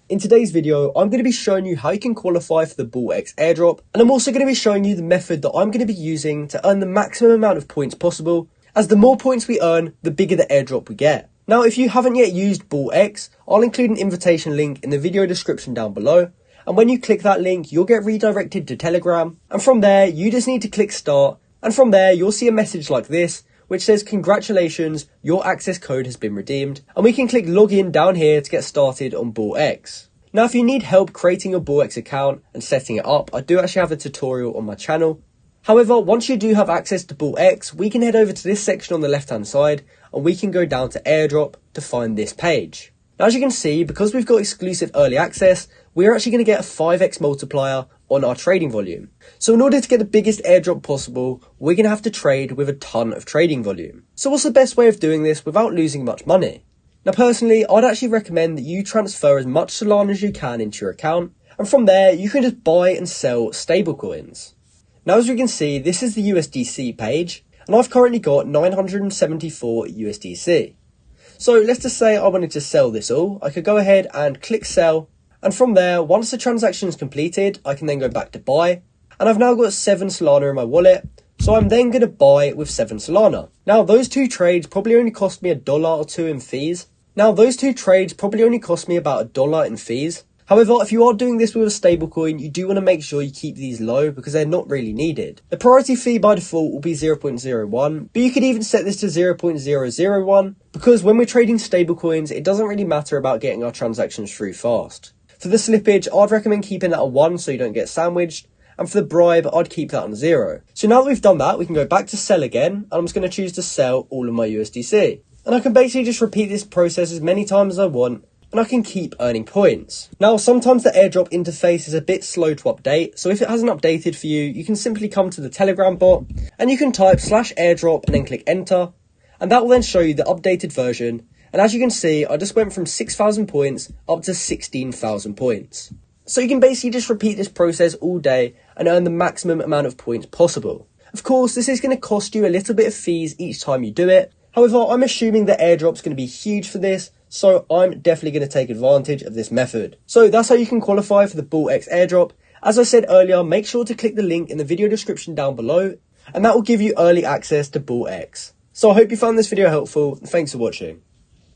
In today's video, I'm going to be showing you how you can qualify for the BullX Airdrop, and I'm also going to be showing you the method that I'm going to be using to earn the maximum amount of points possible, as the more points we earn, the bigger the airdrop we get. Now, if you haven't yet used BullX, I'll include an invitation link in the video description down below, and when you click that link, you'll get redirected to Telegram, and from there, you just need to click start, and from there, you'll see a message like this, which says, congratulations, your access code has been redeemed, and we can click login down here to get started on BullX. Now, if you need help creating your BullX account and setting it up, I do actually have a tutorial on my channel. However, once you do have access to BullX, we can head over to this section on the left hand side, and we can go down to Airdrop to find this page. Now, as you can see, because we've got exclusive early access, we're actually going to get a 5x multiplier on our trading volume. So in order to get the biggest airdrop possible, we're going to have to trade with a ton of trading volume. So what's the best way of doing this without losing much money? Now personally, I'd actually recommend that you transfer as much Solana as you can into your account, and from there you can just buy and sell stablecoins. Now as you can see, this is the USDC page, and I've currently got 974 USDC. So let's just say I wanted to sell this all. I could go ahead and click sell, and from there, once the transaction is completed, I can then go back to buy, and I've now got 7 Solana in my wallet, so I'm then going to buy with 7 Solana. Now, those two trades probably only cost me $1 or 2 in fees. However, if you are doing this with a stablecoin, you do want to make sure you keep these low because they're not really needed. The priority fee by default will be 0.01, but you could even set this to 0.001 because when we're trading stablecoins, it doesn't really matter about getting our transactions through fast. For the slippage, I'd recommend keeping that at 1 so you don't get sandwiched. And for the bribe, I'd keep that on 0. So now that we've done that, we can go back to sell again. And I'm just going to choose to sell all of my USDC. And I can basically just repeat this process as many times as I want. And I can keep earning points. Now, sometimes the airdrop interface is a bit slow to update. So if it hasn't updated for you, you can simply come to the Telegram bot. And you can type /airdrop and then click enter. And that will then show you the updated version. And as you can see, I just went from 6,000 points up to 16,000 points. So you can basically just repeat this process all day and earn the maximum amount of points possible. Of course, this is going to cost you a little bit of fees each time you do it. However, I'm assuming the airdrop's going to be huge for this, so I'm definitely going to take advantage of this method. So that's how you can qualify for the BullX Airdrop. As I said earlier, make sure to click the link in the video description down below, and that will give you early access to BullX. So I hope you found this video helpful, and thanks for watching.